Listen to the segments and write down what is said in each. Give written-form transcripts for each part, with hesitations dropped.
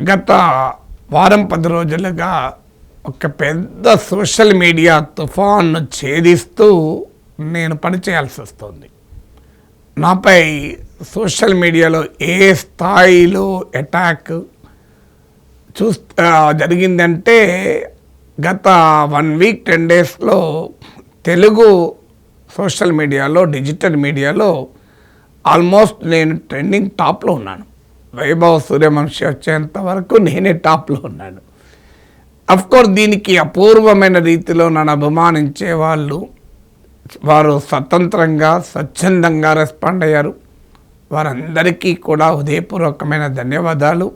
గత వారం 10 రోజులుగా ఒక పెద్ద సోషల్ మీడియా తుఫాన్ను ఛేదిస్తూ నేను పనిచేయాల్సి వస్తుంది. నాపై సోషల్ మీడియాలో ఏ స్థాయిలో అటాక్ జరిగిందంటే గత 1 వీక్ 10 డేస్లో తెలుగు సోషల్ మీడియాలో డిజిటల్ మీడియాలో ఆల్మోస్ట్ నేను ట్రెండింగ్ టాప్లో ఉన్నాను. వైభవ్ సూర్యవంశీ వచ్చేంత వరకు నేనే టాప్లో ఉన్నాను. అఫ్కోర్స్ దీనికి అపూర్వమైన రీతిలో నన్ను అభిమానించే వారు స్వతంత్రంగా స్వచ్ఛందంగా రెస్పాండ్ అయ్యారు. వారందరికీ కూడా హృదయపూర్వకమైన ధన్యవాదాలు.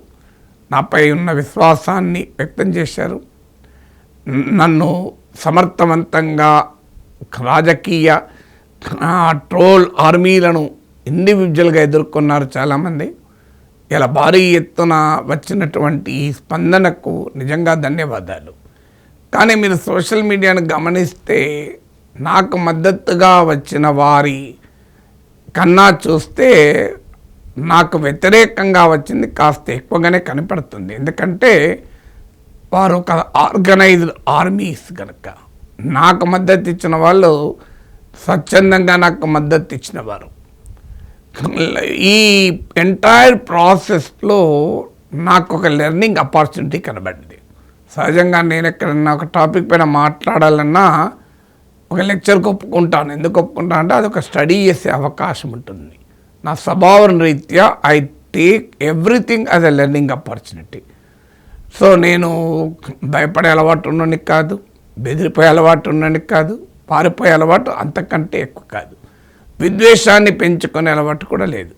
నాపై ఉన్న విశ్వాసాన్ని వ్యక్తం చేశారు. నన్ను సమర్థవంతంగా రాజకీయ ట్రోల్ ఆర్మీలను ఇండివిజువల్గా ఎదుర్కొన్నారు చాలామంది. ఇలా భారీ ఎత్తున వచ్చినటువంటి ఈ స్పందనకు నిజంగా ధన్యవాదాలు. కానీ మీరు సోషల్ మీడియాను గమనిస్తే నాకు మద్దతుగా వచ్చిన వారి కన్నా చూస్తే నాకు వ్యతిరేకంగా వచ్చింది కాస్త ఎక్కువగానే కనపడుతుంది. ఎందుకంటే వారు ఒక ఆర్గనైజ్డ్ ఆర్మీస్ కనుక. నాకు మద్దతు ఇచ్చిన వాళ్ళు స్వచ్ఛందంగా నాకు మద్దతు ఇచ్చిన వారు. ఈ ఎంటైర్ ప్రాసెస్లో నాకు ఒక లెర్నింగ్ ఆపర్చునిటీ కనబడింది. సహజంగా నేను ఎక్కడన్నా ఒక టాపిక్ పైన మాట్లాడాలన్నా ఒక లెక్చర్కి ఒప్పుకుంటాను. ఎందుకు ఒప్పుకుంటాను అంటే అదొక స్టడీ చేసే అవకాశం ఉంటుంది. నా స్వభావం రీత్యా I take everything as a learning opportunity. So నేను భయపడే అలవాటు ఉండడానికి కాదు, బెదిరిపోయే అలవాటు ఉండడానికి కాదు, పారిపోయే అలవాటు అంతకంటే ఎక్కువ కాదు, విద్వేషాన్ని పెంచుకునే అలవాటు కూడా లేదు.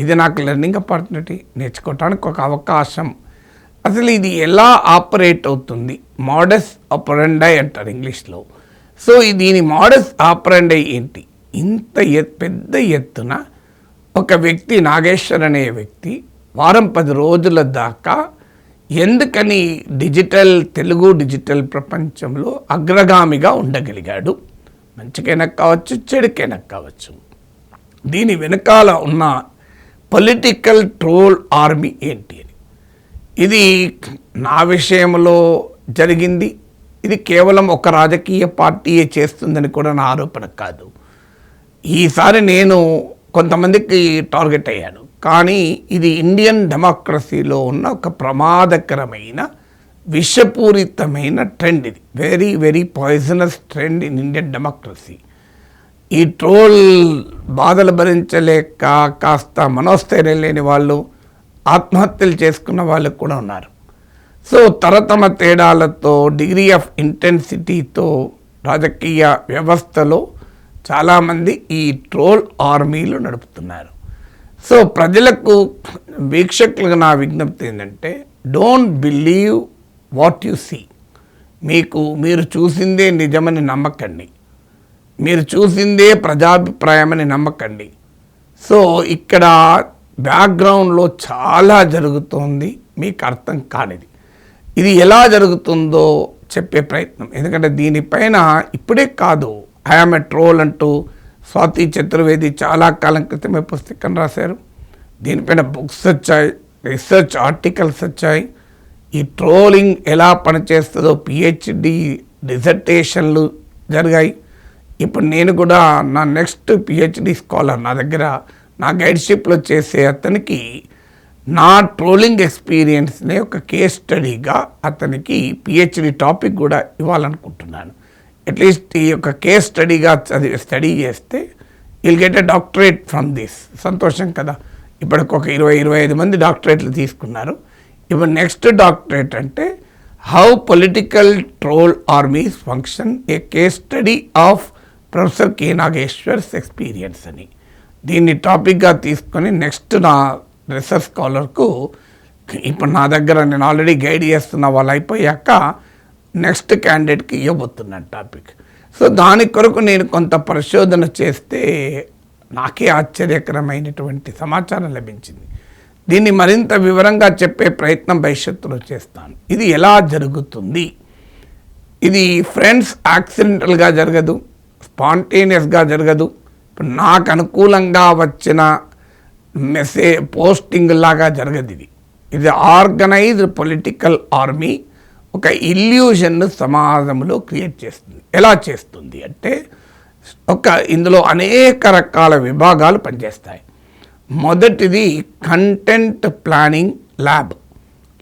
ఇది నాకు లెర్నింగ్ ఆపర్చునిటీ, నేర్చుకోవటానికి ఒక అవకాశం. అసలు ఇది ఎలా ఆపరేట్ అవుతుంది, మోడస్ ఆపరెండై అంటారు ఇంగ్లీష్లో. సో దీని మోడస్ ఆపరెండై ఏంటి? ఇంత పెద్ద ఎత్తున ఒక వ్యక్తి, నాగేశ్వర్ అనే వ్యక్తి వారం 10 రోజుల దాకా ఎందుకని తెలుగు డిజిటల్ ప్రపంచంలో అగ్రగామిగా ఉండగలిగాడు? మంచికైనా కావచ్చు, చెడుకైనా కావచ్చు. దీని వెనకాల ఉన్న పొలిటికల్ ట్రోల్ ఆర్మీ ఏంటి అని. ఇది నా విషయంలో జరిగింది. ఇది కేవలం ఒక రాజకీయ పార్టీయే చేస్తుందని కూడా నా ఆరోపణ కాదు. ఈసారి నేను కొంతమందికి టార్గెట్ అయ్యాను. కానీ ఇది ఇండియన్ డెమోక్రసీలో ఉన్న ఒక ప్రమాదకరమైన విషపూరితమైన ట్రెండ్. ఇది very very poisonous trend in Indian democracy. ఈ ట్రోల్ బాధలు భరించలేక కాస్త మనోస్థైర్యం లేని వాళ్ళు, ఆత్మహత్యలు చేసుకున్న వాళ్ళు కూడా ఉన్నారు. సో తరతమ తేడాలతో, డిగ్రీ ఆఫ్ ఇంటెన్సిటీతో రాజకీయ వ్యవస్థలో చాలామంది ఈ ట్రోల్ ఆర్మీలు నడుపుతున్నారు. సో ప్రజలకు, వీక్షకులకు నా విజ్ఞప్తి ఏంటంటే, don't believe what you see. మీరు చూసిందే నిజమని నమ్మకండి, మీరు చూసిందే ప్రజాభిప్రాయమని నమ్మకండి. సో ఇక్కడ బ్యాక్గ్రౌండ్లో చాలా జరుగుతోంది, మీకు అర్థం కానిది. ఇది ఎలా జరుగుతుందో చెప్పే ప్రయత్నం. ఎందుకంటే దీనిపైన ఇప్పుడే కాదు, ఐఆమ్ ఎ ట్రోల్ అంటూ స్వాతి చతుర్వేది చాలా కాలం క్రితమే పుస్తకం రాశారు. దీనిపైన బుక్స్ వచ్చాయి, రీసెర్చ్ ఆర్టికల్స్ వచ్చాయి. ఈ ట్రోలింగ్ ఎలా పనిచేస్తుందో పిహెచ్డి డిజర్టేషన్లు జరిగాయి. ఇప్పుడు నేను కూడా నా నెక్స్ట్ పిహెచ్డి స్కాలర్ నా దగ్గర నా గైడ్షిప్లో చేసే అతనికి నా ట్రోలింగ్ ఎక్స్పీరియన్స్ని ఒక కేస్ స్టడీగా అతనికి పిహెచ్డి టాపిక్ కూడా ఇవ్వాలనుకుంటున్నాను. అట్లీస్ట్ ఈ యొక్క కేస్ స్టడీగా స్టడీ చేస్తే will get a doctorate from this. సంతోషం కదా. ఇప్పటికి ఒక 20-25 మంది డాక్టరేట్లు తీసుకున్నారు. ఇప్పుడు నెక్స్ట్ డాక్టరేట్ అంటే how political troll armies function, a case study of professor K Nageshwar's experience అని. దీన్ని టాపిక్గా తీసుకొని నెక్స్ట్ నా రీసెర్చ్ స్కాలర్కు, ఇప్పుడు నా దగ్గర నేను ఆల్రెడీ గైడ్ చేస్తున్న వాళ్ళు అయిపోయాక నెక్స్ట్ క్యాండిడేట్కి ఇవ్వబోతున్నాను టాపిక్. సో దాని కొరకు నేను కొంత పరిశోధన చేస్తే నాకే ఆశ్చర్యకరమైనటువంటి సమాచారం లభించింది. దీన్ని మరింత వివరంగా చెప్పే ప్రయత్నం భవిష్యత్తులో చేస్తాను. ఇది ఎలా జరుగుతుంది? ఇది ఫ్రెండ్స్ యాక్సిడెంటల్గా జరగదు, స్పాంటేనియస్గా జరగదు. ఇప్పుడు నాకు అనుకూలంగా వచ్చిన పోస్టింగ్ లాగా జరగదు. ఇది ఆర్గనైజ్డ్ పొలిటికల్ ఆర్మీ ఒక ఇల్యూషన్ను సమాజంలో క్రియేట్ చేస్తుంది. ఎలా చేస్తుంది అంటే ఇందులో అనేక రకాల విభాగాలు పనిచేస్తాయి. మొదటిది కంటెంట్ ప్లానింగ్ ల్యాబ్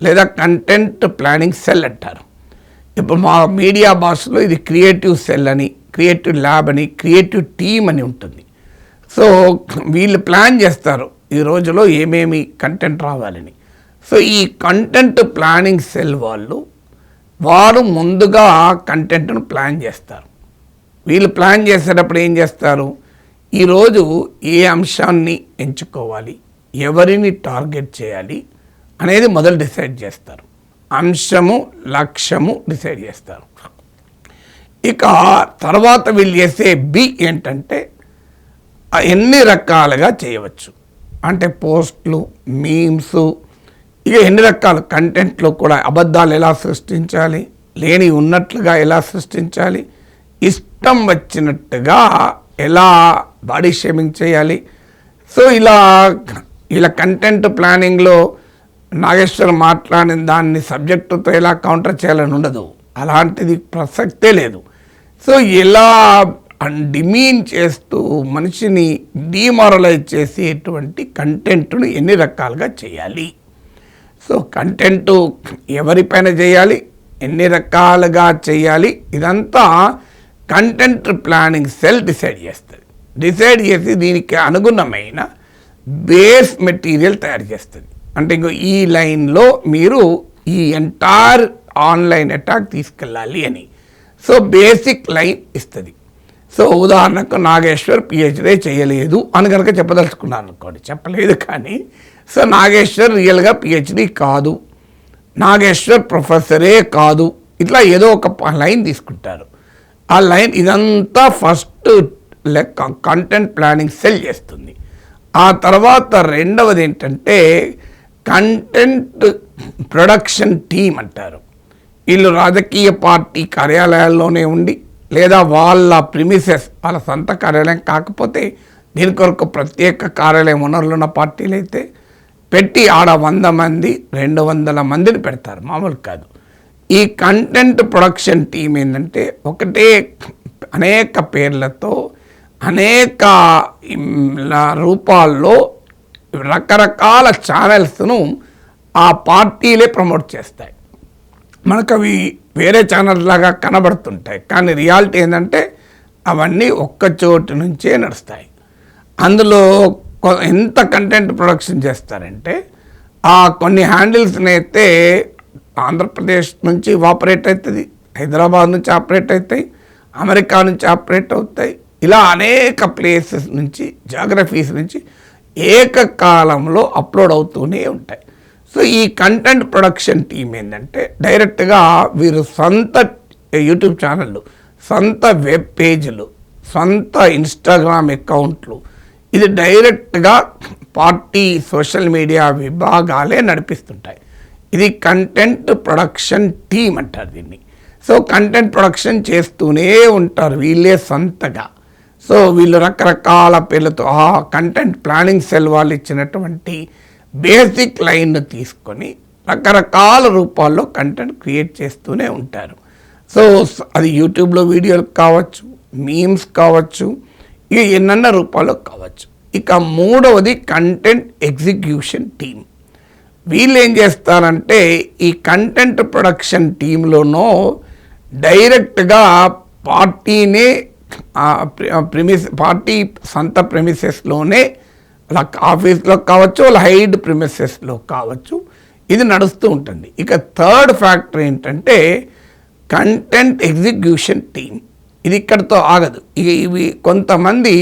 లేదా కంటెంట్ ప్లానింగ్ సెల్ అంటారు. ఇప్పుడు మా మీడియా భాషలో ఇది క్రియేటివ్ సెల్ అని, క్రియేటివ్ ల్యాబ్ అని, క్రియేటివ్ టీమ్ అని ఉంటుంది. సో వీళ్ళు ప్లాన్ చేస్తారు ఈ రోజులో ఏమేమి కంటెంట్ రావాలని. సో ఈ కంటెంట్ ప్లానింగ్ సెల్ వారు ముందుగా కంటెంట్ను ప్లాన్ చేస్తారు. వీళ్ళు ప్లాన్ చేసేటప్పుడు ఏం చేస్తారు, ఈరోజు ఏ అంశాన్ని ఎంచుకోవాలి, ఎవరిని టార్గెట్ చేయాలి అనేది మొదలు డిసైడ్ చేస్తారు. అంశము, లక్ష్యము డిసైడ్ చేస్తారు. ఇక తర్వాత వీళ్ళు చేసే బి ఏంటంటే ఎన్ని రకాలుగా చేయవచ్చు అంటే పోస్టులు, మీమ్స్, ఇక ఎన్ని రకాల కంటెంట్లో కూడా అబద్ధాలు ఎలా సృష్టించాలి, లేని ఉన్నట్లుగా ఎలా సృష్టించాలి, ఇష్టం వచ్చినట్టుగా ఎలా బాడీ షేమింగ్ చేయాలి. సో ఇలా కంటెంట్ ప్లానింగ్లో నాగేశ్వర్ మాట్లాడిన దాన్ని సబ్జెక్టుతో ఎలా కౌంటర్ చేయాలని ఉండదు, అలాంటిది ప్రసక్తే లేదు. సో ఎలా డిమీన్ చేస్తూ మనిషిని డిమారలైజ్ చేసేటువంటి కంటెంట్ను ఎన్ని రకాలుగా చేయాలి, సో కంటెంట్ ఎవరిపైన చేయాలి, ఎన్ని రకాలుగా చేయాలి, ఇదంతా కంటెంట్ ప్లానింగ్ సెల్ డిసైడ్ చేస్తుంది. డిసైడ్ చేసి దీనికి అనుగుణమైన బేస్ మెటీరియల్ తయారు చేస్తుంది. అంటే ఇంకో ఈ లైన్లో మీరు ఈ ఎంటైర్ ఆన్లైన్ అటాక్ తీసుకెళ్ళాలి అని. సో బేసిక్ లైన్ ఇస్తుంది. సో ఉదాహరణకు నాగేశ్వర్ పిహెచ్డీ చేయలేదు అని కనుక చెప్పదలుచుకున్నాను అనుకోండి, చెప్పలేదు కానీ సో నాగేశ్వర్ రియల్గా పిహెచ్డీ కాదు, నాగేశ్వర్ ప్రొఫెసరే కాదు, ఇట్లా ఏదో ఒక లైన్ తీసుకుంటారు. ఆ లైన్ ఇదంతా ఫస్ట్ కంటెంట్ ప్లానింగ్ సెల్ చేస్తుంది. ఆ తర్వాత రెండవది ఏంటంటే కంటెంట్ ప్రొడక్షన్ టీమ్ అంటారు. వీళ్ళు రాజకీయ పార్టీ కార్యాలయాల్లోనే ఉండి లేదా వాళ్ళ ప్రిమిసెస్, వాళ్ళ సొంత కార్యాలయం కాకపోతే దీని కొరకు ప్రత్యేక కార్యాలయం వనరులు ఉన్న పార్టీలు అయితే పెట్టి ఆడ 100 మంది 200 మందిని పెడతారు, మామూలు కాదు. ఈ కంటెంట్ ప్రొడక్షన్ టీం ఏంటంటే ఒకటే అనేక పేర్లతో అనేక రూపాల్లో రకరకాల ఛానల్స్ను ఆ పార్టీలే ప్రమోట్ చేస్తాయి. మనకు అవి వేరే ఛానల్స్ లాగా కనబడుతుంటాయి, కానీ రియాలిటీ ఏంటంటే అవన్నీ ఒక్క చోటు నుంచే నడుస్తాయి. అందులో ఎంత కంటెంట్ ప్రొడక్షన్ చేస్తారంటే కొన్ని హ్యాండిల్స్ని అయితే ఆంధ్రప్రదేశ్ నుంచి ఆపరేట్ అవుతుంది, హైదరాబాద్ నుంచి ఆపరేట్ అవుతాయి, అమెరికా నుంచి ఆపరేట్ అవుతాయి, ఇలా అనేక ప్లేసెస్ నుంచి, జాగ్రఫీస్ నుంచి ఏకకాలంలో అప్లోడ్ అవుతూనే ఉంటాయి. సో ఈ కంటెంట్ ప్రొడక్షన్ టీం ఏంటంటే డైరెక్ట్గా వీరు సొంత యూట్యూబ్ ఛానళ్ళు, సొంత వెబ్ పేజీలు, సొంత ఇన్స్టాగ్రామ్ అకౌంట్లు, ఇది డైరెక్ట్గా పార్టీ సోషల్ మీడియా విభాగాలే నడిపిస్తుంటాయి. ఇది కంటెంట్ ప్రొడక్షన్ టీం అంటారు దీన్ని. సో కంటెంట్ ప్రొడక్షన్ చేస్తూనే ఉంటారు వీళ్ళే సొంతగా. సో వీళ్ళు రకరకాల పేర్లతో కంటెంట్ ప్లానింగ్ సెల్ వాళ్ళు ఇచ్చినటువంటి బేసిక్ లైన్ను తీసుకొని రకరకాల రూపాల్లో కంటెంట్ క్రియేట్ చేస్తూనే ఉంటారు. సో అది యూట్యూబ్లో వీడియోలు కావచ్చు, మీమ్స్ కావచ్చు, ఇక ఎన్నన్న రూపాల్లో కావచ్చు. ఇక మూడవది కంటెంట్ ఎగ్జిక్యూషన్ టీం. వీళ్ళు ఏం చేస్తారంటే ఈ కంటెంట్ ప్రొడక్షన్ టీంలోనో డైరెక్ట్గా పార్టీనే పార్టీ సొంత ప్రెమిసెస్లోనే అలా ఆఫీస్లో కావచ్చు, వాళ్ళ హైడ్ ప్రిమిసెస్లో కావచ్చు, ఇది నడుస్తూ ఉంటుంది. ఇక థర్డ్ ఫ్యాక్టర్ ఏంటంటే కంటెంట్ ఎగ్జిక్యూషన్ టీం. ఇది ఇక్కడితో ఆగదు. ఇక ఇవి కొంతమంది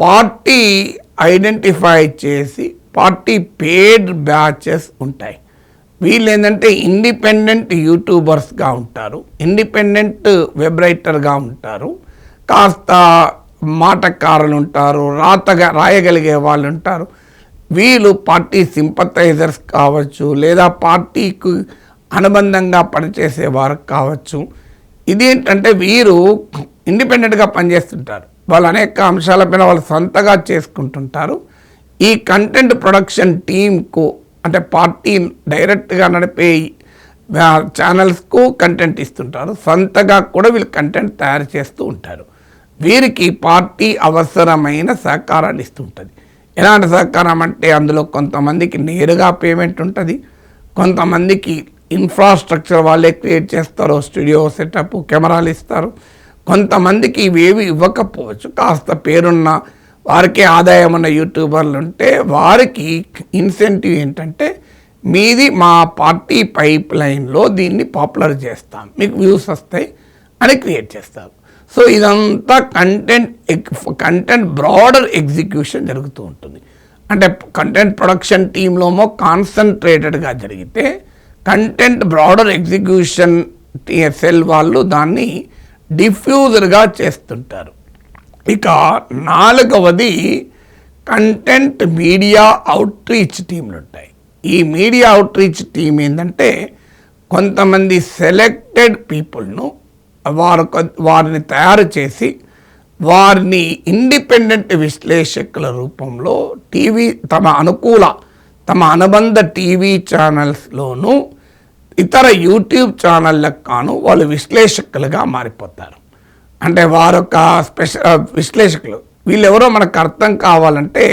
పార్టీ ఐడెంటిఫై చేసి పార్టీ పేడ్ బ్యాచెస్ ఉంటాయి. వీళ్ళు ఏంటంటే ఇండిపెండెంట్ యూట్యూబర్స్గా ఉంటారు, ఇండిపెండెంట్ వెబ్ రైటర్గా ఉంటారు, కాస్త మాటకారులు ఉంటారు, రాయగలిగే వాళ్ళు ఉంటారు. వీళ్ళు పార్టీ సింపథైజర్స్ కావచ్చు, లేదా పార్టీకి అనుబంధంగా పనిచేసేవారు కావచ్చు. ఇదేంటంటే వీరు ఇండిపెండెంట్గా పనిచేస్తుంటారు, వాళ్ళు అనేక అంశాలపైన వాళ్ళు సొంతగా చేసుకుంటుంటారు. ఈ కంటెంట్ ప్రొడక్షన్ టీంకు అంటే పార్టీ డైరెక్ట్గా నడిపే ఛానల్స్కు కంటెంట్ ఇస్తుంటారు, సొంతగా కూడా వీళ్ళు కంటెంట్ తయారు చేస్తూ ఉంటారు. వీరికి పార్టీ అవసరమైన సహకారాన్ని ఇస్తుంటుంది. ఎలాంటి సహకారం అంటే అందులో కొంతమందికి నేరుగా పేమెంట్ ఉంటుంది, కొంతమందికి ఇన్ఫ్రాస్ట్రక్చర్ వాళ్ళే క్రియేట్ చేస్తారు, స్టూడియో సెటప్, కెమెరాలు ఇస్తారు. కొంతమందికి ఇవేవి ఇవ్వకపోవచ్చు, కాస్త పేరున్న వారికి ఆదాయం ఉన్న యూట్యూబర్లు ఉంటే వారికి ఇన్సెంటివ్ ఏంటంటే మీది మా పార్టీ పైప్ లైన్లో దీన్ని పాపులర్ చేస్తాం, మీకు వ్యూస్ వస్తాయి అని క్రియేట్ చేస్తారు. సో ఇదంతా కంటెంట్ బ్రాడర్ ఎగ్జిక్యూషన్ జరుగుతూ ఉంటుంది. అంటే కంటెంట్ ప్రొడక్షన్ టీంలోమో కాన్సన్ట్రేటెడ్గా జరిగితే కంటెంట్ బ్రాడర్ ఎగ్జిక్యూషన్ సెల్ వాళ్ళు దాన్ని డిఫ్యూజర్గా చేస్తుంటారు. ఇక 4వది కంటెంట్ మీడియా అవుట్రీచ్ టీంలు ఉంటాయి. ఈ మీడియా అవుట్రీచ్ టీం ఏంటంటే కొంతమంది సెలెక్టెడ్ పీపుల్ను వారిని తయారు చేసి వారిని ఇండిపెండెంట్ విశ్లేషకుల రూపంలో తమ అనుబంధ టీవీ ఛానల్స్లోనూ ఇతర యూట్యూబ్ ఛానళ్ళకు కాను వాళ్ళు విశ్లేషకులుగా మారిపోతారు. అంటే వారొక విశ్లేషకులు. వీళ్ళెవరో మనకు అర్థం కావాలంటే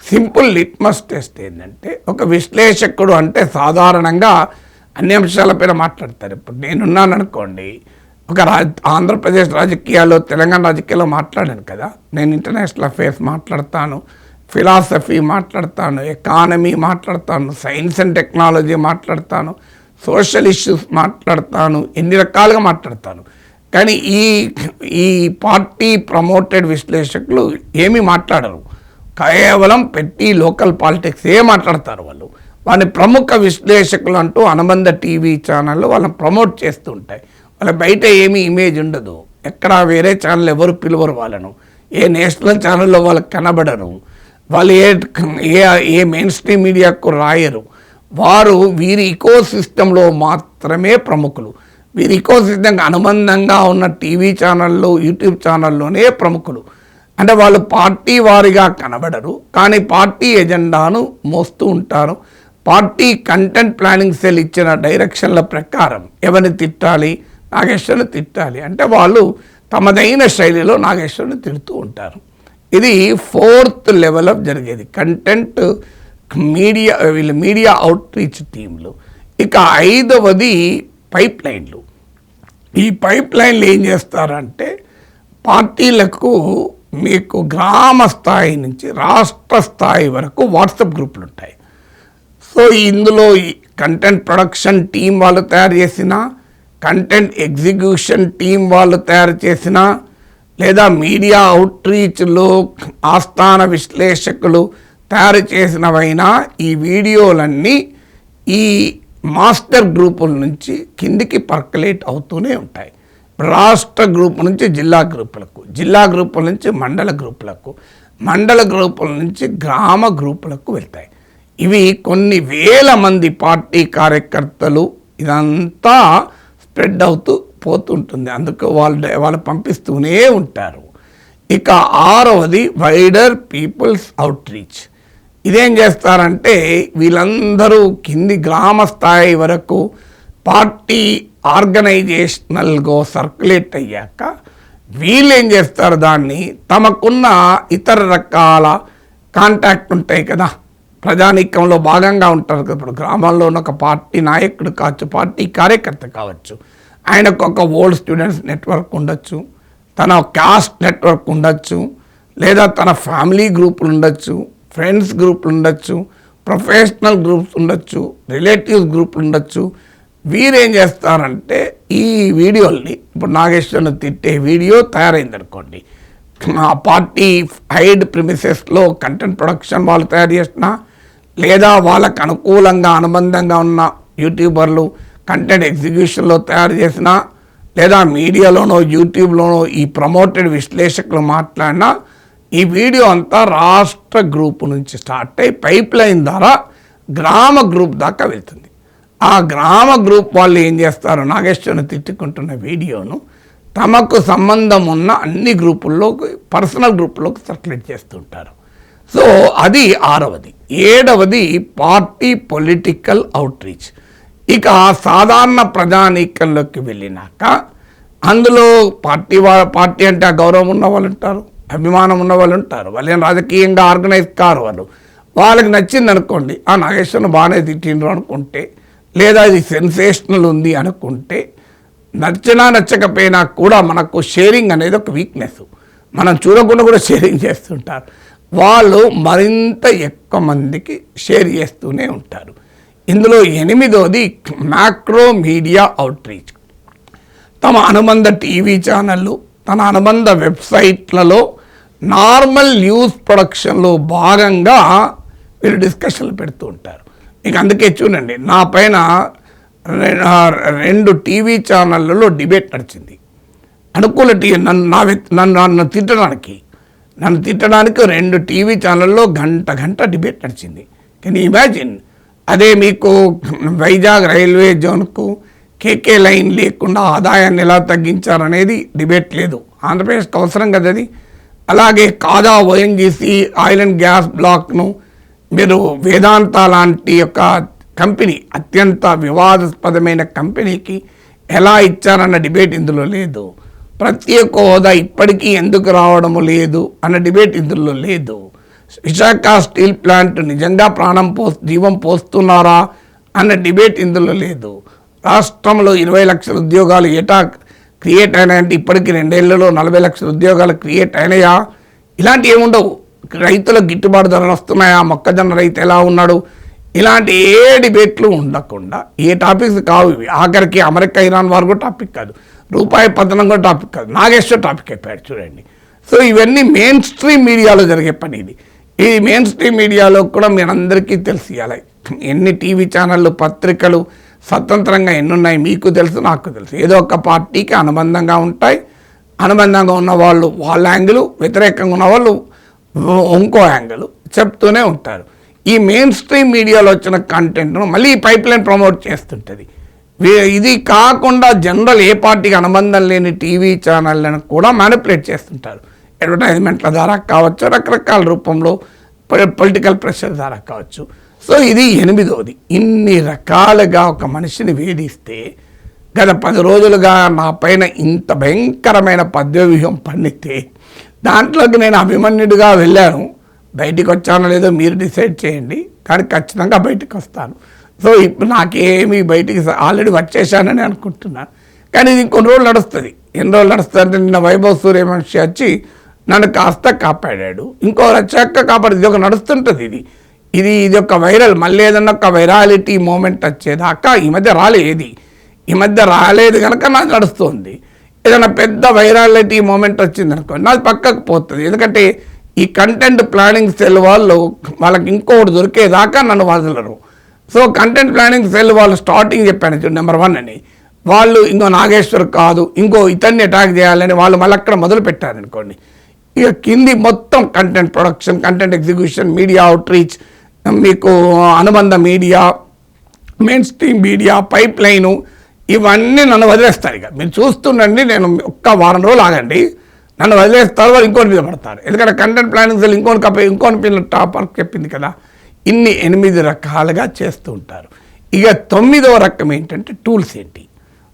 సింపుల్ లిట్మస్ టెస్ట్ ఏంటంటే, ఒక విశ్లేషకుడు అంటే సాధారణంగా అన్ని అంశాలపైన మాట్లాడతారు. ఇప్పుడు నేనున్నాను అనుకోండి, ఒక ఆంధ్రప్రదేశ్ రాజకీయాల్లో, తెలంగాణ రాజకీయాల్లో మాట్లాడాను కదా, నేను ఇంటర్నేషనల్ అఫేర్స్ మాట్లాడతాను, ఫిలాసఫీ మాట్లాడతాను, ఎకానమీ మాట్లాడతాను, సైన్స్ అండ్ టెక్నాలజీ మాట్లాడతాను, సోషల్ ఇష్యూస్ మాట్లాడతాను, ఎన్ని రకాలుగా మాట్లాడతాను. కానీ ఈ పార్టీ ప్రమోటెడ్ విశ్లేషకులు ఏమీ మాట్లాడరు, కేవలం పెట్టి లోకల్ పాలిటిక్స్ మాట్లాడతారు. వాళ్ళని ప్రముఖ విశ్లేషకులు అంటూ అనుబంధ టీవీ ఛానళ్ళు వాళ్ళని ప్రమోట్ చేస్తూ ఉంటాయి. వాళ్ళ బయట ఏమీ ఇమేజ్ ఉండదు, ఎక్కడ వేరే ఛానల్ ఎవరు పిలువరు వాళ్ళను, ఏ నేషనల్ ఛానల్లో వాళ్ళకి కనబడరు, వాళ్ళు ఏ మెయిన్ స్ట్రీమ్ మీడియాకు రాయరు. వారు వీరి ఇకో సిస్టంలో మాత్రమే ప్రముఖులు, వీరి ఇకో సిస్టంకి అనుబంధంగా ఉన్న టీవీ ఛానళ్ళు, యూట్యూబ్ ఛానల్లోనే ప్రముఖులు. అంటే వాళ్ళు పార్టీ వారిగా కనబడరు, కానీ పార్టీ ఎజెండాను మోస్తూ ఉంటారు. పార్టీ కంటెంట్ ప్లానింగ్ సెల్ ఇచ్చిన డైరెక్షన్ల ప్రకారం ఎవరిని తిట్టాలి, నాగేశ్వరుని తిట్టాలి అంటే వాళ్ళు తమదైన శైలిలో నాగేశ్వరుని తిడుతూ ఉంటారు. ఇది 4th లెవెల్ ఆఫ్ జరిగేది కంటెంట్ మీడియా అవుట్రీచ్ టీంలు. ఇక 5వది పైప్ లైన్లు. ఈ పైప్ లైన్లు ఏం చేస్తారంటే పార్టీలకు మీకు గ్రామ స్థాయి నుంచి రాష్ట్ర స్థాయి వరకు వాట్సాప్ గ్రూపులు ఉంటాయి. సో ఇందులో కంటెంట్ ప్రొడక్షన్ టీం వాళ్ళు తయారు చేసిన, కంటెంట్ ఎగ్జిక్యూషన్ టీం వాళ్ళు తయారు చేసిన, లేదా మీడియా అవుట్రీచ్లో ఆస్థాన విశ్లేషకులు తయారు చేసినవైనా ఈ వీడియోలన్నీ ఈ మాస్టర్ గ్రూపుల నుంచి కిందికి పర్కలేట్ అవుతూనే ఉంటాయి. రాష్ట్ర గ్రూప్ నుంచి జిల్లా గ్రూపులకు, జిల్లా గ్రూపుల నుంచి మండల గ్రూపులకు, మండల గ్రూపుల నుంచి గ్రామ గ్రూపులకు వెళ్తాయి. ఇవి కొన్ని వేల మంది పార్టీ కార్యకర్తలు ఇదంతా స్ప్రెడ్ అవుతూ పోతుంటుంది, అందుకు వాళ్ళు పంపిస్తూనే ఉంటారు. ఇక 6వది వైడర్ పీపుల్స్ అవుట్రీచ్. ఇదేం చేస్తారంటే వీళ్ళందరూ కింది గ్రామ స్థాయి వరకు పార్టీ ఆర్గనైజేషనల్గా సర్క్యులేట్ అయ్యాక వీళ్ళు ఏం చేస్తారు, దాన్ని తమకున్న ఇతర రకాల కాంటాక్ట్ ఉంటాయి కదా, ప్రజానీకంలో భాగంగా ఉంటారు కదా. ఇప్పుడు గ్రామాల్లో ఉన్న ఒక పార్టీ నాయకుడు కావచ్చు, పార్టీ కార్యకర్త కావచ్చు, ఆయనకు ఒక ఓల్డ్ స్టూడెంట్స్ నెట్వర్క్ ఉండొచ్చు, తన క్యాస్ట్ నెట్వర్క్ ఉండొచ్చు, లేదా తన ఫ్యామిలీ గ్రూపులు ఉండొచ్చు, ఫ్రెండ్స్ గ్రూపులు ఉండొచ్చు, ప్రొఫెషనల్ గ్రూప్స్ ఉండొచ్చు, రిలేటివ్స్ గ్రూపులు ఉండొచ్చు. వీరేం చేస్తారంటే ఈ వీడియోల్ని, ఇప్పుడు నాగేశ్వరుని తిట్టే వీడియో తయారైంది అనుకోండి, ఆ పార్టీ హైడ్ ప్రిమిసెస్లో కంటెంట్ ప్రొడక్షన్ వాళ్ళు తయారు చేసిన, లేదా వాళ్ళకు అనుకూలంగా అనుబంధంగా ఉన్న యూట్యూబర్లు కంటెంట్ ఎగ్జిక్యూషన్లో తయారు చేసిన, లేదా మీడియాలోనో యూట్యూబ్లోనో ఈ ప్రమోటెడ్ విశ్లేషకులు మాట్లాడిన ఈ వీడియో అంతా రాష్ట్ర గ్రూప్ నుంచి స్టార్ట్ అయ్యి పైప్ లైన్ ద్వారా గ్రామ గ్రూప్ దాకా వెళ్తుంది. ఆ గ్రామ గ్రూప్ వాళ్ళు ఏం చేస్తారు, నాగేశ్వరుని తిట్టుకుంటున్న వీడియోను తమకు సంబంధం ఉన్న అన్ని గ్రూపుల్లోకి, పర్సనల్ గ్రూపుల్లోకి సర్క్యులేట్ చేస్తుంటారు. సో అది 6వది. 7వది పార్టీ పొలిటికల్ అవుట్రీచ్. ఇక సాధారణ ప్రజానీకంలోకి వెళ్ళినాక అందులో పార్టీ అంటే ఆ గౌరవం ఉన్న వాళ్ళు ఉంటారు, అభిమానం ఉన్న వాళ్ళు ఉంటారు, వాళ్ళు ఏం రాజకీయంగా ఆర్గనైజ్ కారు, వాళ్ళకి నచ్చింది అనుకోండి, ఆ నాగేశ్వరను బాగానే తిట్టిండ్రు అనుకుంటే, లేదా ఇది సెన్సేషనల్ ఉంది అనుకుంటే, నచ్చినా నచ్చకపోయినా కూడా మనకు షేరింగ్ అనేది ఒక వీక్నెస్, మనం చూడకుండా కూడా షేరింగ్ చేస్తుంటారు. వాళ్ళు మరింత ఎక్కువ మందికి షేర్ చేస్తూనే ఉంటారు. ఇందులో 8వది మ్యాక్రో మీడియా అవుట్రీచ్. తమ అనుబంధ టీవీ ఛానళ్ళు, తన అనుబంధ వెబ్సైట్లలో నార్మల్ న్యూస్ ప్రొడక్షన్లో భాగంగా వీళ్ళు డిస్కషన్లు పెడుతూ ఉంటారు. మీకు అందుకే చూడండి, నా పైన 2 టీవీ ఛానళ్ళలో డిబేట్ నడిచింది. అనుకూల నన్ను తిట్టడానికి 2 టీవీ ఛానల్లో గంట డిబేట్ నడిచింది. Can you imagine? అదే మీకు వైజాగ్ రైల్వే జోన్కు కేకే లైన్ లేకుండా ఆదాయాన్ని ఎలా తగ్గించారనేది డిబేట్ లేదు. ఆంధ్రప్రదేశ్కి అవసరం కదా అది. అలాగే కాదా ఓఎన్జీసీ ఆయిల్ అండ్ గ్యాస్ బ్లాక్ను మీరు వేదాంత లాంటి యొక్క కంపెనీ, అత్యంత వివాదాస్పదమైన కంపెనీకి ఎలా ఇచ్చారన్న డిబేట్ ఇందులో లేదు. ప్రత్యేక హోదా ఇప్పటికీ ఎందుకు రావడము లేదు అన్న డిబేట్ ఇందులో లేదు. విశాఖ స్టీల్ ప్లాంట్ నిజంగా జీవం పోస్తున్నారా అన్న డిబేట్ ఇందులో లేదు. రాష్ట్రంలో 20 లక్షల ఉద్యోగాలు ఏటా క్రియేట్ అయినాయంటే ఇప్పటికీ 2 ఏళ్లలో 40 లక్షల ఉద్యోగాలు క్రియేట్ అయినాయా? ఇలాంటివి ఏముండవు. రైతులకు గిట్టుబాటు ధరలు వస్తున్నాయా? మొక్కజొన్న రైతు ఎలా ఉన్నాడు? ఇలాంటి ఏ డిబేట్లు ఉండకుండా ఏ టాపిక్స్ కావు ఇవి. ఆఖరికి అమెరికా ఇరాన్ వారు కూడా టాపిక్ కాదు, రూపాయి పతనం కూడా టాపిక్ కాదు, నాగేశ్వర్ టాపిక్ అయిపోయాడు చూడండి. సో ఇవన్నీ మెయిన్ స్ట్రీమ్ మీడియాలో జరిగే పని. ఇది మెయిన్ స్ట్రీమ్ మీడియాలో కూడా మీరందరికీ తెలిసియాలి. ఎన్ని టీవీ ఛానళ్ళు, పత్రికలు స్వతంత్రంగా ఎన్నున్నాయి మీకు తెలుసు, నాకు తెలుసు. ఏదో ఒక పార్టీకి అనుబంధంగా ఉంటాయి. అనుబంధంగా ఉన్న వాళ్ళు వాళ్ళ యాంగిల్, వ్యతిరేకంగా ఉన్న వాళ్ళు ఇంకో యాంగిల్ చెప్తూనే ఉంటారు. ఈ మెయిన్ స్ట్రీమ్ మీడియాలో వచ్చిన కంటెంట్ను మళ్ళీ ఈ పైప్ లైన్ ప్రమోట్ చేస్తుంటుంది. ఇది కాకుండా జనరల్ ఏ పార్టీకి అనుబంధం లేని టీవీ ఛానళ్ళను కూడా మ్యానిపులేట్ చేస్తుంటారు. అడ్వర్టైజ్మెంట్ల ద్వారా కావచ్చు, రకరకాల రూపంలో పొలిటికల్ ప్రెషర్ ద్వారా కావచ్చు. సో ఇది 8వది. ఇన్ని రకాలుగా ఒక మనిషిని వేధిస్తే గత 10 రోజులుగా నా పైన ఇంత భయంకరమైన పద్యవ్యూహం పండితే దాంట్లోకి నేను అభిమన్యుడిగా వెళ్ళాను. బయటికి వచ్చానో లేదో మీరు డిసైడ్ చేయండి, కానీ ఖచ్చితంగా బయటకు వస్తాను. సో ఇప్పుడు నాకేమి బయటికి ఆల్రెడీ వచ్చేసానని అనుకుంటున్నాను. కానీ ఇది కొన్ని రోజులు నడుస్తుంది. ఎన్ని రోజులు నడుస్తుంది అంటే నిన్న వైభవ్ సూర్యవంశీ వచ్చి నన్ను కాస్త కాపాడాడు, ఇంకో రచక్క కాపాడు. ఇది ఒక నడుస్తుంటుంది. ఇది ఒక వైరల్, మళ్ళీ ఏదన్నా ఒక వైరాలిటీ మూమెంట్ వచ్చేదాకా ఈ మధ్య రాలేదు కనుక నాకు నడుస్తుంది. ఏదైనా పెద్ద వైరాలిటీ మూమెంట్ వచ్చింది అనుకోండి, నాది పక్కకు పోతుంది. ఎందుకంటే ఈ కంటెంట్ ప్లానింగ్ సెల్ వాళ్ళకి ఇంకొకటి దొరికేదాకా నన్ను వదలరు. సో కంటెంట్ ప్లానింగ్ సెల్ వాళ్ళు స్టార్టింగ్ చెప్పాను చూడండి, నెంబర్ 1 అని. వాళ్ళు ఇంకో నాగేశ్వర్ కాదు, ఇంకో ఇతన్ని అటాక్ చేయాలని వాళ్ళు మళ్ళీ అక్కడ మొదలు పెట్టారనుకోండి. ఇక కింది మొత్తం content production, content execution, media outreach, మీకు అనుబంధ media, main stream media, pipe line, ఇవన్నీ నన్ను వదిలేస్తారు. ఇక మీరు చూస్తుండండి, నేను ఒక్క వారం రోజులు ఆగండి, నన్ను వదిలేస్తారు, వాళ్ళు ఇంకోటి మీద పడతారు. ఎందుకంటే కంటెంట్ ప్లానింగ్ సెల్ ఇంకోటి పిల్లలు టాపర్ చెప్పింది కదా. ఇన్ని 8 రకాలుగా చేస్తూ ఉంటారు. ఇక 9వ రకం ఏంటంటే టూల్స్ ఏంటి,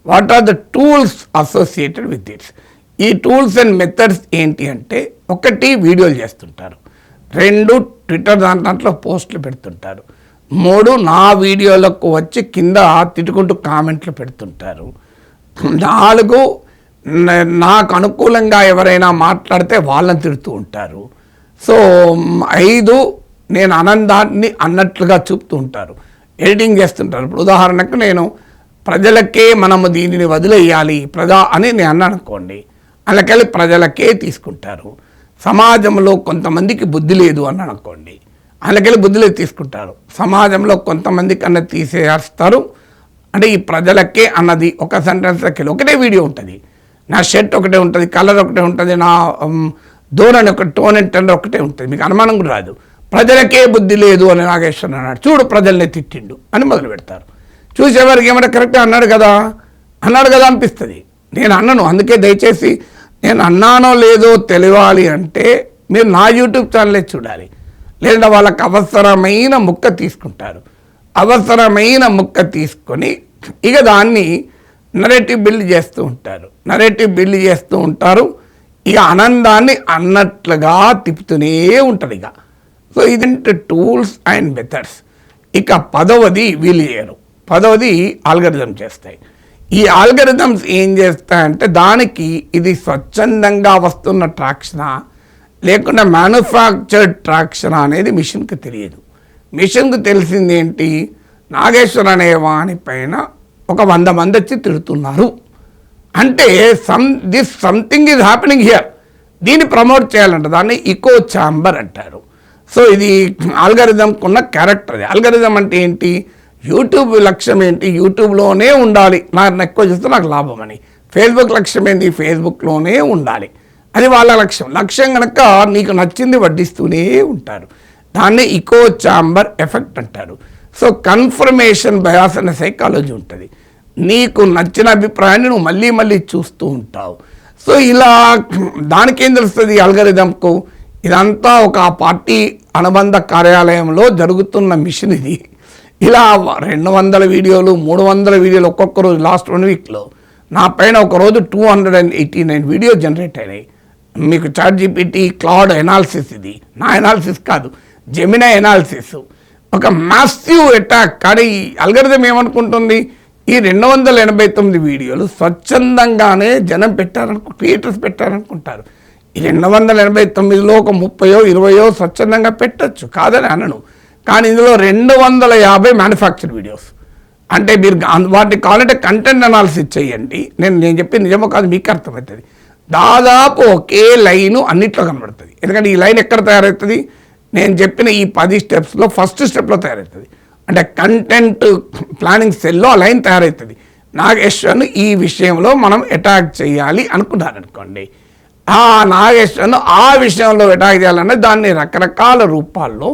what are the tools associated with its. ఈ టూల్స్ అండ్ మెథడ్స్ ఏంటి అంటే, 1 వీడియోలు చేస్తుంటారు, 2 ట్విట్టర్ దాంట్లో పోస్టులు పెడుతుంటారు, 3 నా వీడియోలకు వచ్చి కింద తిట్టుకుంటూ కామెంట్లు పెడుతుంటారు, 4 నాకు అనుకూలంగా ఎవరైనా మాట్లాడితే వాళ్ళని తిడుతూ ఉంటారు. సో 5 నేను ఆనందాన్ని అన్నట్లుగా చూపుతూ ఉంటారు, ఎడిటింగ్ చేస్తుంటారు. ఇప్పుడు ఉదాహరణకు నేను ప్రజలకే మనము దీనిని వదిలేయాలి అని నేను అన్నాను అనుకోండి, అందుకెళ్ళి ప్రజలకే తీసుకుంటారు. సమాజంలో కొంతమందికి బుద్ధి లేదు అన్నాను అనుకోండి, అందుకెళ్ళి బుద్ధి లేదు తీసుకుంటారు. సమాజంలో కొంతమందికి అన్నది తీసేస్తారు. అంటే ఈ ప్రజలకే అన్నది ఒక సెంటెన్స్కి ఒకటే వీడియో ఉంటుంది, నా షర్ట్ ఒకటే ఉంటుంది, కలర్ ఒకటే ఉంటుంది, నా ధోరణి ఒక టోన్ అండ్ టెండర్ ఒకటే ఉంటుంది, మీకు అనుమానం కూడా రాదు. ప్రజలకే బుద్ధి లేదు అని నాగేశ్వర్ అన్నాడు, చూడు ప్రజల్ని తిట్టిండు అని మొదలు పెడతారు. చూసేవారికి ఏమంటే కరెక్ట్గా అన్నాడు కదా అనిపిస్తుంది. నేను అన్నను, అందుకే దయచేసి నేను అన్నానో లేదో తెలియాలి అంటే మీరు నా యూట్యూబ్ ఛానలే చూడాలి. లేదా వాళ్ళకి అవసరమైన ముక్క తీసుకుంటారు. అవసరమైన ముక్క తీసుకొని ఇక దాన్ని నరేటివ్ బిల్డ్ చేస్తూ ఉంటారు. ఇక ఆనందాన్ని అన్నట్లుగా తిప్పుతూనే ఉంటారు ఇక. సో ఇదంటే టూల్స్ అండ్ మెథడ్స్. ఇక పదవది వీళ్ళు చేయరు. పదవది ఆల్గరిథం చేస్తాయి. ఈ ఆల్గరిథమ్స్ ఏం చేస్తాయంటే దానికి ఇది స్వచ్ఛందంగా వస్తున్న ట్రాక్షనా లేకుండా మ్యానుఫ్యాక్చర్డ్ ట్రాక్షనా అనేది మిషన్కి తెలియదు. మిషన్కి తెలిసింది ఏంటి, నాగేశ్వర్ అనే వాని పైన ఒక 100 మంది వచ్చి తిడుతున్నారు అంటే this something is happening here, దీన్ని ప్రమోట్ చేయాలంట. దాన్ని ఇకో ఛాంబర్ అంటారు. సో ఇది ఆల్గరిథంకు ఉన్న క్యారెక్టర్. ఆల్గరిథం అంటే ఏంటి, యూట్యూబ్ లక్ష్యం ఏంటి, యూట్యూబ్లోనే ఉండాలి, నాకు ఎక్కువ చేస్తే నాకు లాభం అని. ఫేస్బుక్ లక్ష్యం ఏంటి, ఫేస్బుక్లోనే ఉండాలి, అది వాళ్ళ లక్ష్యం కనుక నీకు నచ్చింది వడ్డిస్తూనే ఉంటారు. దాన్ని ఇకో ఛాంబర్ ఎఫెక్ట్ అంటారు. సో కన్ఫర్మేషన్ బయాస్ అనే సైకాలజీ ఉంటుంది. నీకు నచ్చిన అభిప్రాయాన్ని నువ్వు మళ్ళీ మళ్ళీ చూస్తూ ఉంటావు. సో ఇలా దానికేం తెలుస్తుంది అల్గరిథంకు, ఇదంతా ఒక పార్టీ అనుబంధ కార్యాలయంలో జరుగుతున్న మిషన్ ఇది. ఇలా 200 వీడియోలు 300 వీడియోలు ఒక్కొక్క రోజు లాస్ట్ 1 వీక్లో నా పైన ఒకరోజు 289 వీడియో జనరేట్ అయినాయి. మీకు ChatGPT క్లౌడ్ ఎనాలిసిస్, ఇది నా ఎనాలిసిస్ కాదు, జెమినీ ఎనాలిసిస్, ఒక మాసివ్ అటాక్. కానీ ఈ అల్గరిథం ఏమనుకుంటుంది, ఈ 289 వీడియోలు స్వచ్ఛందంగానే జనం క్రియేటర్స్ పెట్టారనుకుంటారు. ఈ 289లో ఒక 30 20 స్వచ్ఛందంగా పెట్టచ్చు, కాదని అనను. కానీ ఇందులో 250 మ్యానుఫ్యాక్చర్ వీడియోస్. అంటే మీరు వాటిని కావాలంటే కంటెంట్ అనాలిసిస్ చేయండి. నేను చెప్పి నిజమో కాదు మీకు అర్థమవుతుంది. దాదాపు ఒకే లైను అన్నిట్లో కనబడుతుంది. ఎందుకంటే ఈ లైన్ ఎక్కడ తయారవుతుంది, నేను చెప్పిన ఈ 10 స్టెప్స్లో ఫస్ట్ స్టెప్లో తయారవుతుంది. అంటే కంటెంట్ ప్లానింగ్ సెల్లో ఆ లైన్ తయారవుతుంది. నాగేశ్వర్ను ఈ విషయంలో మనం అటాక్ చేయాలి అనుకున్నారనుకోండి, ఆ నాగేశ్వర్ను ఆ విషయంలో అటాక్ చేయాలన్నా దాన్ని రకరకాల రూపాల్లో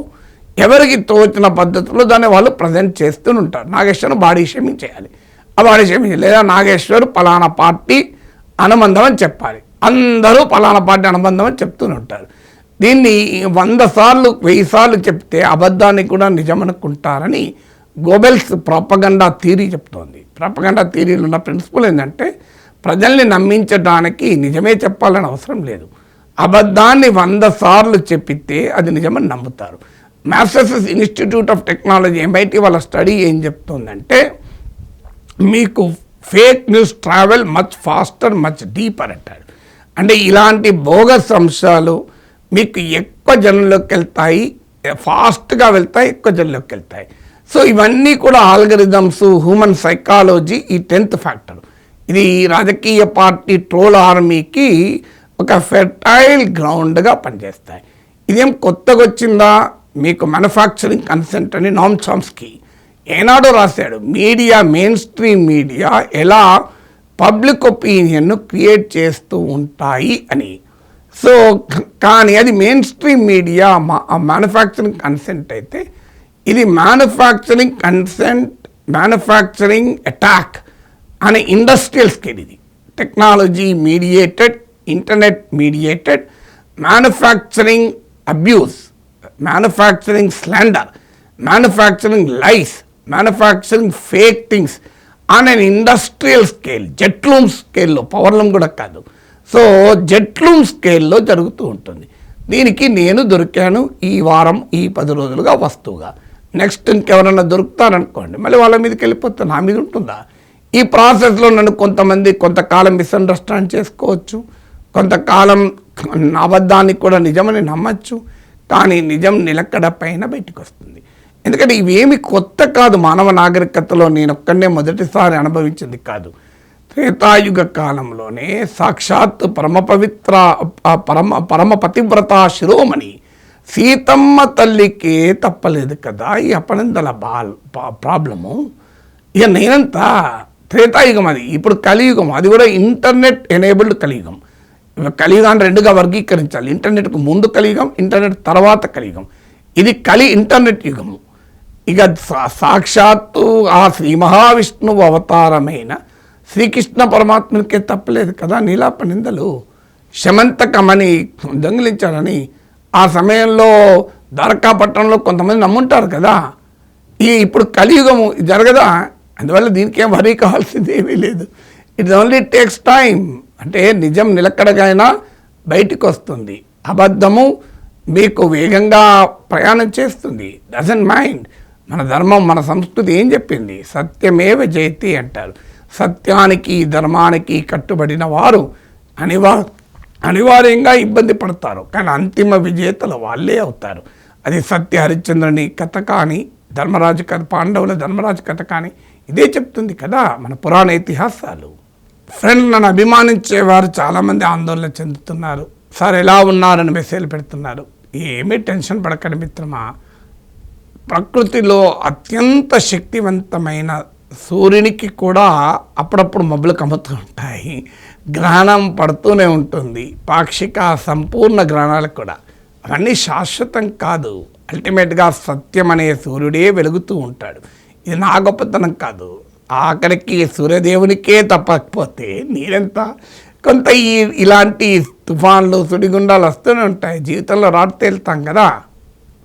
ఎవరికి తోచిన పద్ధతిలో దాన్ని వాళ్ళు ప్రజెంట్ చేస్తూ ఉంటారు. నాగేశ్వర్ను బాడీ షేమింగ్ చేయాలి, ఆ బాడీ షేమింగ్ లేదా నాగేశ్వర్ పలానా పార్టీ అనుబంధం అని చెప్పాలి, అందరూ పలానా పార్టీ అనుబంధం అని చెప్తూనే ఉంటారు. దీన్ని 100 సార్లు 1000 సార్లు చెప్తే అబద్ధాన్ని కూడా నిజమనుకుంటారని గోబెల్స్ ప్రాపగండా థియరీ చెప్తోంది. ప్రాపగండా థియరీలో ఉన్న ప్రిన్సిపల్ ఏంటంటే ప్రజల్ని నమ్మించడానికి నిజమే చెప్పాలని అవసరం లేదు, అబద్ధాన్ని 100 సార్లు చెప్పితే అది నిజమని నమ్ముతారు. Massachusetts Institute of Technology MIT వాళ్ళ స్టడీ ఏం చెప్తుందంటే మీకు fake news travel much faster much deeper అంటారు. అంటే ఇలాంటి బోగస్ అంశాలు మీకు ఎక్కువ జనంలోకి వెళ్తాయి, ఫాస్ట్గా వెళ్తాయి, ఎక్కువ జనంలోకి వెళ్తాయి. సో ఇవన్నీ కూడా ఆల్గరిథమ్స్, హ్యూమన్ సైకాలజీ, ఈ 10th ఫ్యాక్టర్. ఇది రాజకీయ పార్టీ ట్రోల్ ఆర్మీకి ఒక ఫెర్టైల్ గ్రౌండ్గా పనిచేస్తాయి. ఇదేం కొత్తగా వచ్చిందా, మీకు మ్యానుఫ్యాక్చరింగ్ కన్సెంట్ అని నామ్ చామ్స్కీ ఏనాడో రాశాడు. మీడియా, మెయిన్ స్ట్రీమ్ మీడియా ఎలా పబ్లిక్ ఒపీనియన్ను క్రియేట్ చేస్తూ ఉంటాయి అని. సో కానీ అది main stream media manufacturing consent అయితే, ఇది మ్యానుఫ్యాక్చరింగ్ కన్సెంట్, మ్యానుఫ్యాక్చరింగ్ అటాక్ అనే ఇండస్ట్రియల్ స్కేల్. ఇది technology mediated, internet mediated manufacturing abuse, manufacturing slander, manufacturing lies, manufacturing fake things on an industrial scale, jet loom స్కేల్లో, పవర్లూమ్ కూడా కాదు. So జెట్లూమ్ స్కేల్లో జరుగుతూ ఉంటుంది. దీనికి నేను దొరికాను ఈ వారం, ఈ 10 రోజులుగా వస్తువుగా. నెక్స్ట్ ఇంకెవరన్నా దొరుకుతారనుకోండి, మళ్ళీ వాళ్ళ మీదకి వెళ్ళిపోతే నా మీద ఉంటుందా? ఈ ప్రాసెస్లో నన్ను కొంతకాలం మిస్అండర్స్టాండ్ చేసుకోవచ్చు, కొంతకాలం అబద్ధానికి కూడా నిజమని నమ్మచ్చు. కానీ నిజం నిలకడ పైన బయటకు వస్తుంది. ఎందుకంటే ఇవేమి కొత్త కాదు, మానవ నాగరికతలో నేను ఒక్కనే మొదటిసారి అనుభవించింది కాదు. త్రేతాయుగ కాలంలోనే సాక్షాత్ పరమ పతివ్రత శిరోమణి సీతమ్మ తల్లికే తప్పలేదు కదా ఈ అపనందల ప్రాబ్లము. ఇక నేనంతా త్రేతాయుగం, అది ఇప్పుడు కలియుగం, అది కూడా ఇంటర్నెట్ ఎనేబుల్డ్ కలియుగం. కలియుగాన్ని 2గా వర్గీకరించాలి, ఇంటర్నెట్కు ముందు కలియుగం, ఇంటర్నెట్ తర్వాత కలియుగం. ఇది ఇంటర్నెట్ యుగము. ఇక సాక్షాత్తు ఆ శ్రీ మహావిష్ణువు అవతారమైన శ్రీకృష్ణ పరమాత్మనికే తప్పలేదు కదా నీలాప నిందలు. శమంతకమని దొంగిలించారని ఆ సమయంలో ద్వారకాపట్నంలో కొంతమంది నమ్ముంటారు కదా, ఇప్పుడు కలియుగము జరగదా, అందువల్ల దీనికి ఏం వరి కావాల్సింది ఏమీ లేదు. It's only takes time. అంటే నిజం నిలకడగైనా బయటికి వస్తుంది, అబద్ధము మీకు వేగంగా ప్రయాణం చేస్తుంది. Doesn't mind. మన ధర్మం, మన సంస్కృతి ఏం చెప్పింది? సత్యమేవ జయతి అంటారు. సత్యానికి ధర్మానికి కట్టుబడిన వారు అనివార్యంగా ఇబ్బంది పడతారు, కానీ అంతిమ విజేతలు వాళ్ళే అవుతారు. అది సత్య హరిశ్చంద్రుని కథ కానీ, ధర్మరాజు కథ, పాండవుల ధర్మరాజు కథ కానీ ఇదే చెప్తుంది కదా మన పురాణ ఇతిహాసాలు. ఫ్రెండ్, నన్ను అభిమానించేవారు చాలామంది ఆందోళన చెందుతున్నారు. సార్ ఎలా ఉన్నారని మెసేజ్ పెడుతున్నారు. ఏమీ టెన్షన్ పడకండి మిత్రమా. ప్రకృతిలో అత్యంత శక్తివంతమైన సూర్యునికి కూడా అప్పుడప్పుడు మబ్బులు కమ్ముతూ ఉంటాయి, గ్రహణం పడుతూనే ఉంటుంది, పాక్షిక సంపూర్ణ గ్రహణాలు కూడా. అవన్నీ శాశ్వతం కాదు. అల్టిమేట్గా సత్యం అనే సూర్యుడే వెలుగుతూ ఉంటాడు. ఇది నా గొప్పతనం కాదు. ఆఖరికి సూర్యదేవునికే తప్పకపోతే నీరెంత. కొంత ఇలాంటి తుఫాన్లు సుడిగుండాలు వస్తూనే ఉంటాయి. జీవితంలో రాటు తేలుతాం కదా.